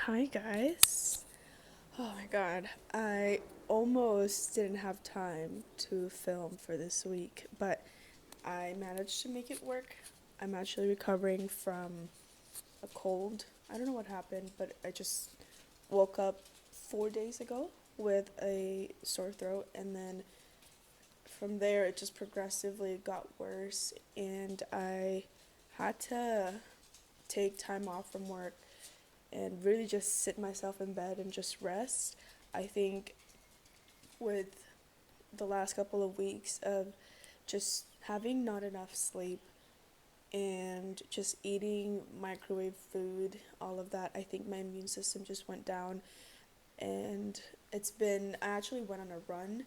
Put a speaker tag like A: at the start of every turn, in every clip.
A: Hi guys. Oh my god. I almost didn't have time to film for this week, but I managed to make it work. I'm actually recovering from a cold. I don't know what happened, but I just woke up 4 days ago with a sore throat, and then from there it just progressively got worse, and I had to take time off from work and really just sit myself in bed and just rest. I think with the last couple of weeks of just having not enough sleep and just eating microwave food, all of that, I think my immune system just went down. And I actually went on a run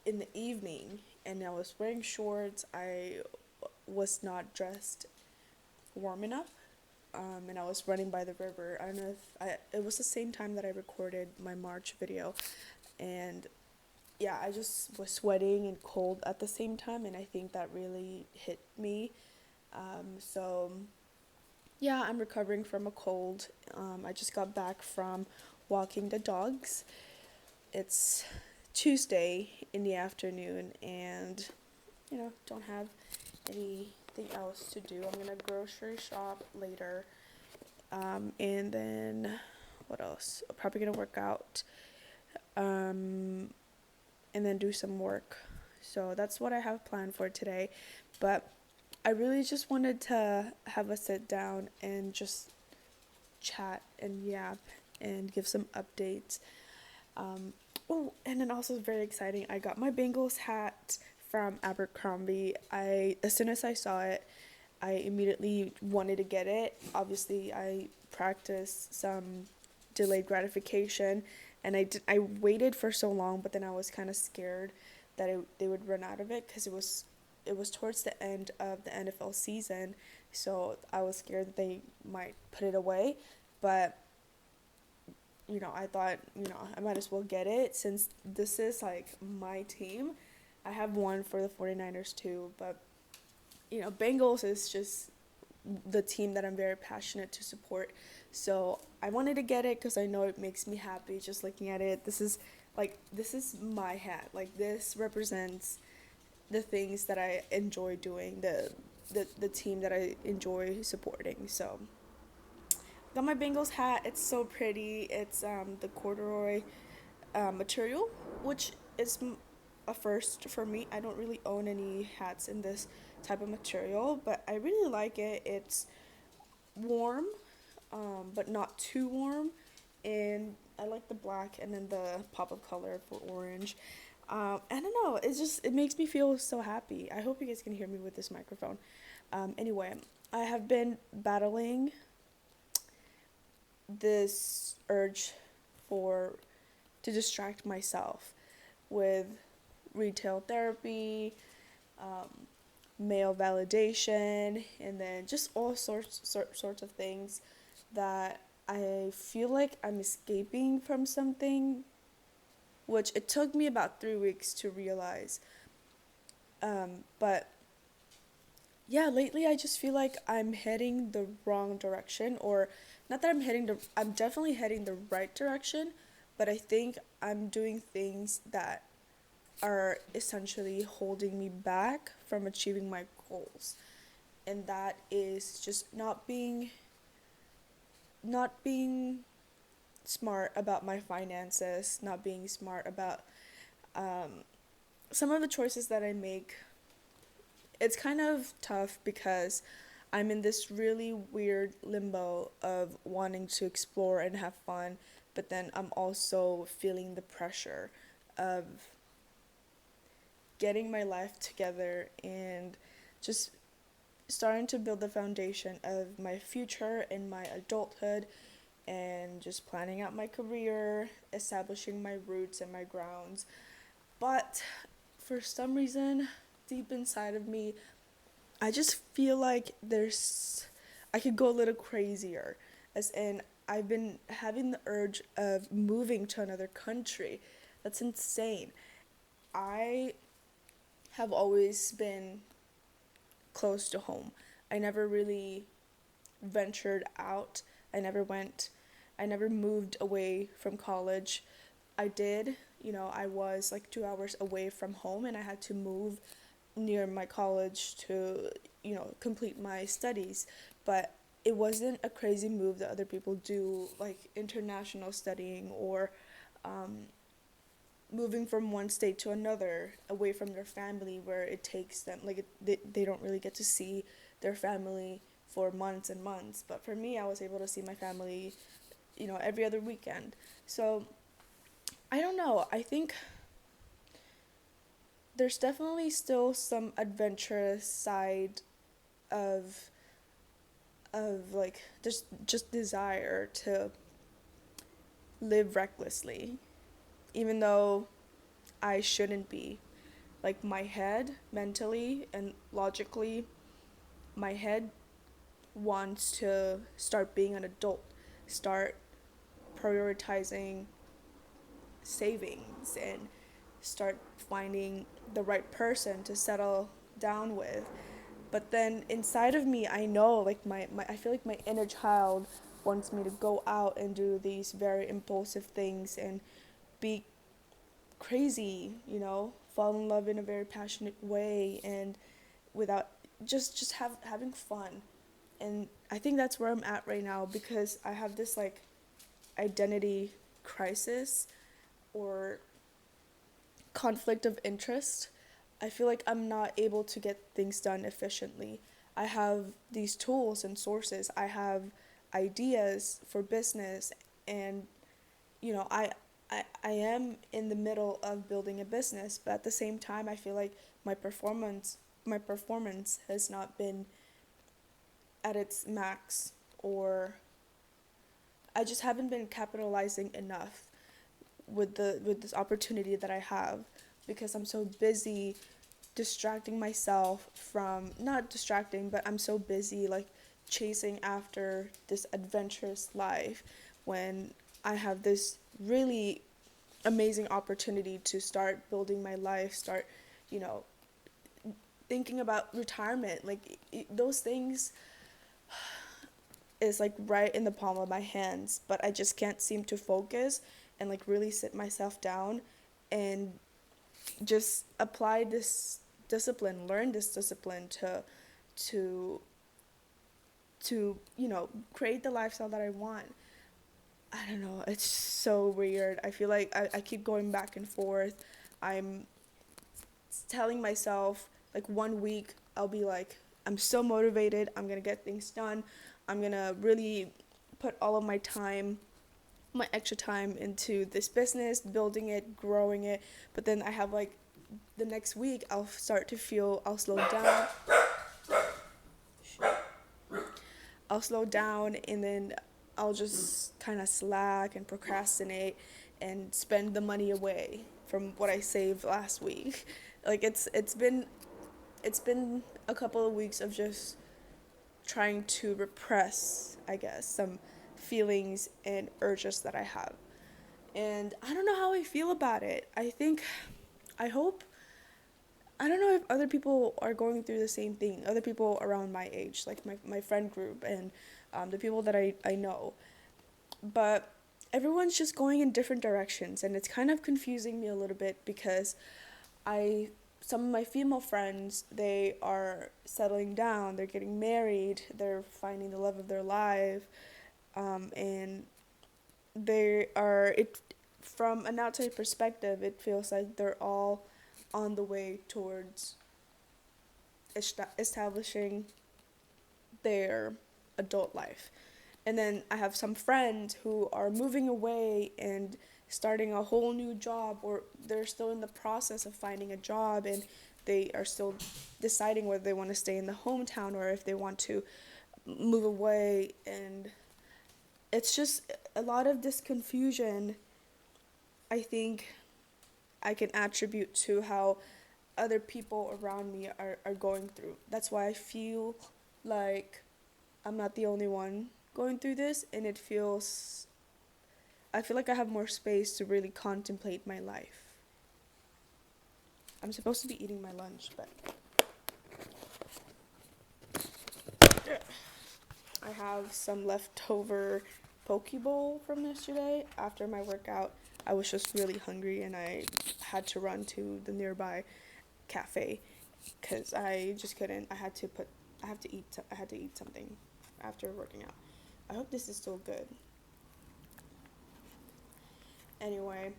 A: in the evening and I was wearing shorts. I was not dressed warm enough. And I was running by the river. I don't know if it was the same time that I recorded my March video. And yeah, I just was sweating and cold at the same time, and I think that really hit me. So yeah, I'm recovering from a cold. I just got back from walking the dogs. It's Tuesday in the afternoon, and don't have anything else to do. I'm gonna grocery shop later, and then what else? I'm probably gonna work out, um, and then do some work. So that's what I have planned for today. But I really just wanted to have a sit down and just chat and yap and give some updates. Um, oh, and then also very exciting, I got my Bengals hat from Abercrombie. As soon as I saw it, I immediately wanted to get it. Obviously, I practiced some delayed gratification, and I waited for so long, but then I was kind of scared that they would run out of it because it was towards the end of the NFL season, so I was scared that they might put it away. But I thought, I might as well get it since this is like my team. I have one for the 49ers too, but Bengals is just the team that I'm very passionate to support. So I wanted to get it because I know it makes me happy just looking at it. This is my hat. Like, this represents the things that I enjoy doing, the team that I enjoy supporting. So got my Bengals hat. It's so pretty. It's the corduroy material, which is a first for me. I don't really own any hats in this type of material, but I really like it. It's warm, but not too warm, and I like the black and then the pop of color for orange. I don't know. It makes me feel so happy. I hope you guys can hear me with this microphone. Anyway, I have been battling this urge for to distract myself with retail therapy, um, male validation, and then just all sorts of things that I feel like I'm escaping from something, which it took me about 3 weeks to realize. But yeah, lately I just feel like I'm heading the wrong direction, or not that I'm definitely heading the right direction, but I think I'm doing things that are essentially holding me back from achieving my goals. And that is just not being smart about my finances, not being smart about some of the choices that I make. It's kind of tough because I'm in this really weird limbo of wanting to explore and have fun, but then I'm also feeling the pressure of getting my life together and just starting to build the foundation of my future in my adulthood, and just planning out my career, establishing my roots and my grounds. But for some reason, deep inside of me, I just feel like I could go a little crazier. As in, I've been having the urge of moving to another country. That's insane. I have always been close to home. I never really ventured out. I never went I never moved away from college. I did, I was like 2 hours away from home and I had to move near my college to, complete my studies. But it wasn't a crazy move that other people do, like international studying or um, moving from one state to another away from their family where it takes them, like, they don't really get to see their family for months and months. But for me, I was able to see my family, every other weekend. So I don't know. I think there's definitely still some adventurous side of like just desire to live recklessly, even though I shouldn't be. Like my head, mentally and logically, my head wants to start being an adult, start prioritizing savings and start finding the right person to settle down with. But then inside of me, I know, like, I feel like my inner child wants me to go out and do these very impulsive things and be crazy, fall in love in a very passionate way and without having fun. And I think that's where I'm at right now because I have this like identity crisis or conflict of interest. I feel like I'm not able to get things done efficiently. I have these tools and sources. I have ideas for business and I am in the middle of building a business, but at the same time I feel like my performance has not been at its max, or I just haven't been capitalizing enough with this opportunity that I have because I'm so busy distracting myself from, not distracting, but I'm so busy like chasing after this adventurous life when I have this really amazing opportunity to start building my life, start, you know, thinking about retirement. Like those things is like right in the palm of my hands, but I just can't seem to focus and like really sit myself down and just apply this discipline, learn this discipline to create the lifestyle that I want. I don't know, it's so weird. I feel like I keep going back and forth. I'm telling myself like 1 week I'll be like, I'm so motivated, I'm gonna get things done, I'm gonna really put all of my time, my extra time into this business, building it, growing it. But then I have like the next week I'll start to feel I'll slow down and then I'll just kind of slack and procrastinate and spend the money away from what I saved last week. Like it's been a couple of weeks of just trying to repress, I guess, some feelings and urges that I have. And I don't know how I feel about it. I hope, I don't know if other people are going through the same thing, other people around my age, like my friend group and the people that I know. But everyone's just going in different directions, and it's kind of confusing me a little bit because I some of my female friends, they are settling down, they're getting married, they're finding the love of their life, and they are it from an outside perspective. It feels like they're all on the way towards establishing their adult life. And then I have some friends who are moving away and starting a whole new job, or they're still in the process of finding a job and they are still deciding whether they want to stay in the hometown or if they want to move away. And it's just a lot of this confusion, I think I can attribute to how other people around me are going through. That's why I feel like I'm not the only one going through this, and I feel like I have more space to really contemplate my life. I'm supposed to be eating my lunch, but I have some leftover poke bowl from yesterday. After my workout, I was just really hungry and I had to run to the nearby cafe because I just couldn't. I had to eat something after working out. I hope this is still good. Anyway,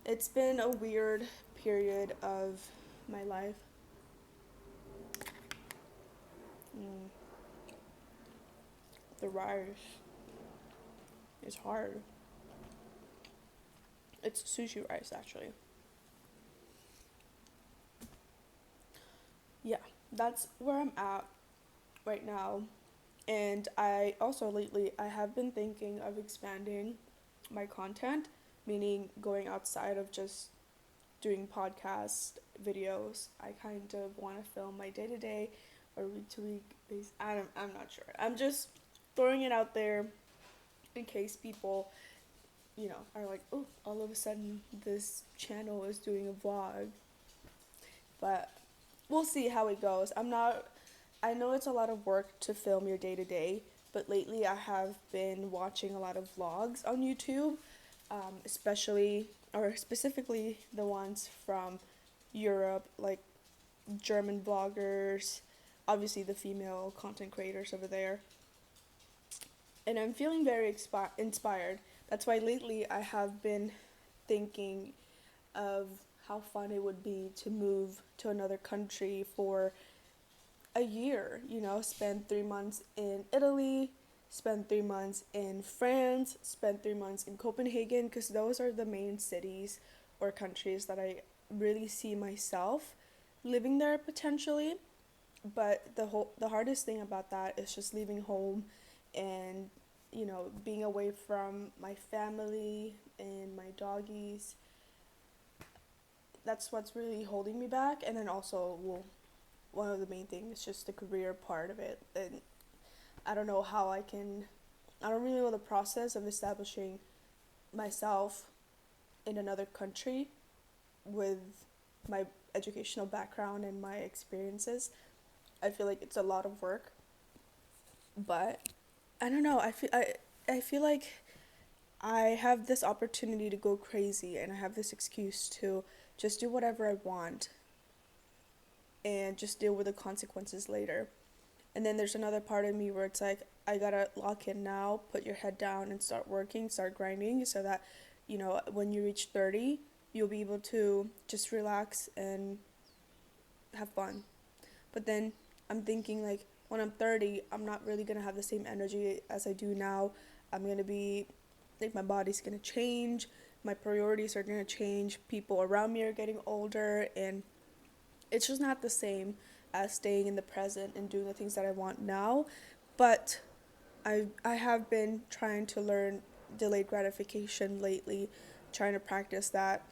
A: it's been a weird period of my life. Mm, the rice is hard. It's sushi rice, actually. Yeah, that's where I'm at right now. And I also lately I have been thinking of expanding my content, meaning going outside of just doing podcast videos. I kind of want to film my day to day or week to week base. I'm not sure. I'm just throwing it out there in case people, are like, "Oh, all of a sudden this channel is doing a vlog." But we'll see how it goes. I know it's a lot of work to film your day to day, but lately I have been watching a lot of vlogs on YouTube, especially or specifically the ones from Europe, like German vloggers, obviously the female content creators over there. And I'm feeling very inspired. That's why lately I have been thinking of how fun it would be to move to another country for a year, spend 3 months in Italy, spend 3 months in France, spend 3 months in Copenhagen, because those are the main cities or countries that I really see myself living there potentially. But the hardest thing about that is just leaving home and being away from my family and my doggies. That's what's really holding me back. And then also, well, one of the main things is just the career part of it. And I don't know how I don't really know the process of establishing myself in another country with my educational background and my experiences. I feel like it's a lot of work, but I don't know. I feel like I have this opportunity to go crazy and I have this excuse to just do whatever I want and just deal with the consequences later. And then there's another part of me where it's like, I gotta lock in now, put your head down and start working, start grinding so that, when you reach 30, you'll be able to just relax and have fun. But then I'm thinking, like, when I'm 30, I'm not really gonna have the same energy as I do now. I'm gonna be, like, my body's gonna change, my priorities are gonna change, people around me are getting older, and it's just not the same as staying in the present and doing the things that I want now. But I have been trying to learn delayed gratification lately, trying to practice that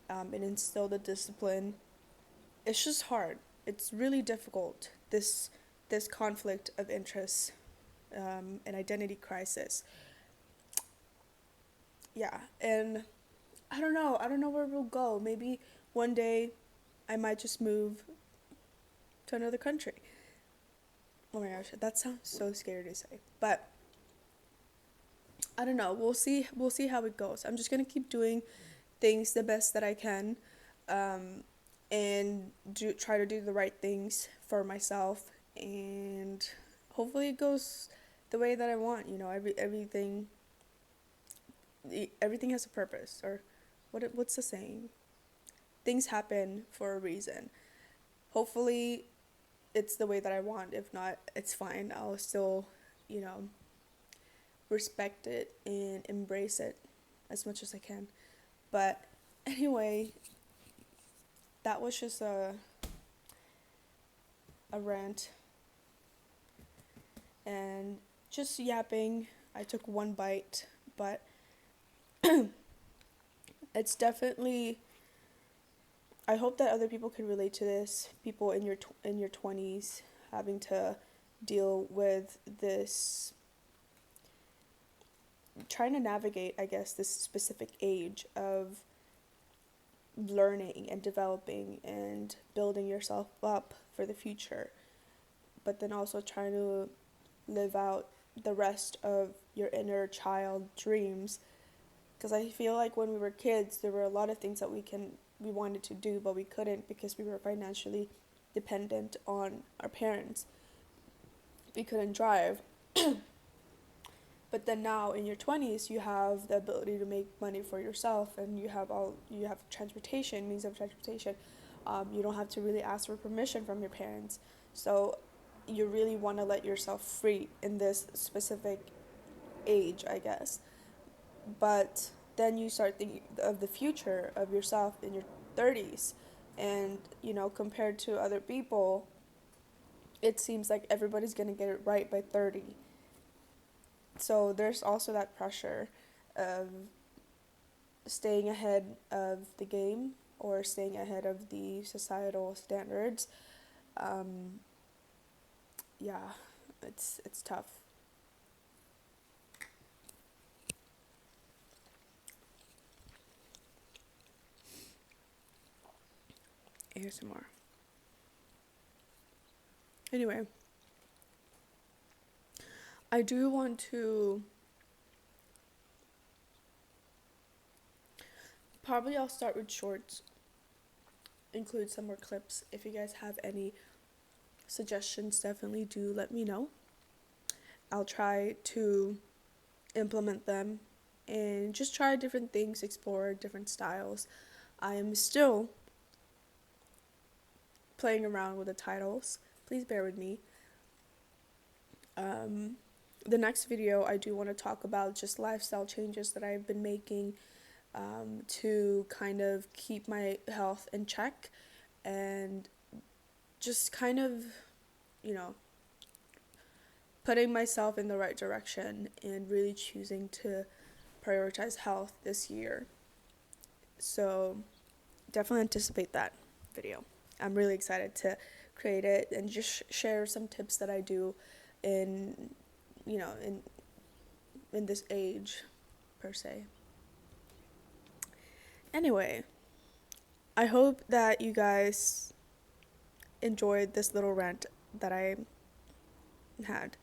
A: and instill the discipline. It's just hard. It's really difficult. This conflict of interest and identity crisis. Yeah, and I don't know. I don't know where we'll go. Maybe one day I might just move to another country. Oh my gosh, that sounds so scary to say. But I don't know. We'll see. We'll see how it goes. I'm just gonna keep doing things the best that I can, um, and try to do the right things for myself, and hopefully it goes the way that I want. Everything has a purpose, or what's the saying? Things happen for a reason. Hopefully it's the way that I want. If not, it's fine. I'll still, you know, respect it and embrace it as much as I can. But anyway, that was just a rant and just yapping. I took one bite, but it's definitely. I hope that other people can relate to this. People in your 20s having to deal with this, trying to navigate, I guess, this specific age of learning and developing and building yourself up for the future, but then also trying to live out the rest of your inner child dreams, because I feel like when we were kids there were a lot of things that we wanted to do but we couldn't because we were financially dependent on our parents. We couldn't drive. But then now in your 20s you have the ability to make money for yourself, and you have transportation, means of transportation. You don't have to really ask for permission from your parents. So you really want to let yourself free in this specific age, I guess. But then you start thinking of the future of yourself in your 30s, and compared to other people, it seems like everybody's going to get it right by 30. So there's also that pressure of staying ahead of the game or staying ahead of the societal standards. um, yeah, it's tough. ASMR. Anyway, I do want to, probably I'll start with shorts, include some more clips. If you guys have any suggestions, definitely do let me know. I'll try to implement them and just try different things, explore different styles. I am still playing around with the titles. Please bear with me. Um, the next video, I do want to talk about just lifestyle changes that I've been making to kind of keep my health in check, and just kind of, you know, putting myself in the right direction and really choosing to prioritize health this year. So definitely anticipate that video. I'm really excited to create it and just share some tips that I do in, you know, in this age per se. Anyway, I hope that you guys enjoyed this little rant that I had.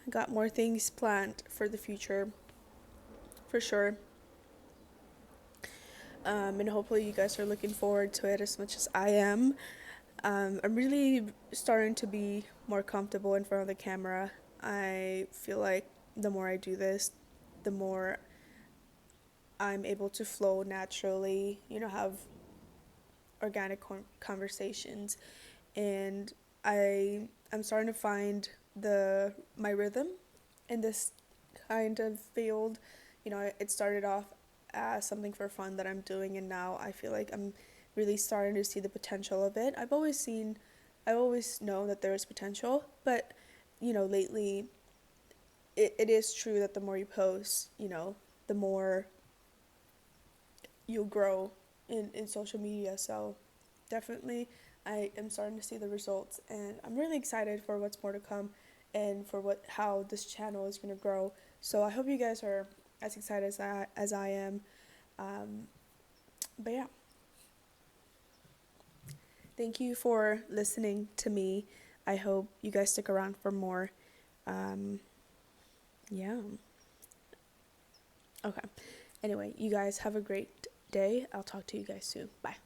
A: Got more things planned for the future, for sure. And hopefully you guys are looking forward to it as much as I am. I'm really starting to be more comfortable in front of the camera. I feel like the more I do this, the more I'm able to flow naturally, have organic conversations, and I'm starting to find my rhythm in this kind of field. It started off as something for fun that I'm doing, and now I feel like I'm really starting to see the potential of it. I've always known that there is potential, but lately it is true that the more you post, the more you'll grow in social media. So definitely I am starting to see the results, and I'm really excited for what's more to come and for how this channel is going to grow. So I hope you guys are as excited as I am. But yeah, thank you for listening to me. I hope you guys stick around for more. Yeah. Okay. Anyway, you guys have a great day. I'll talk to you guys soon. Bye.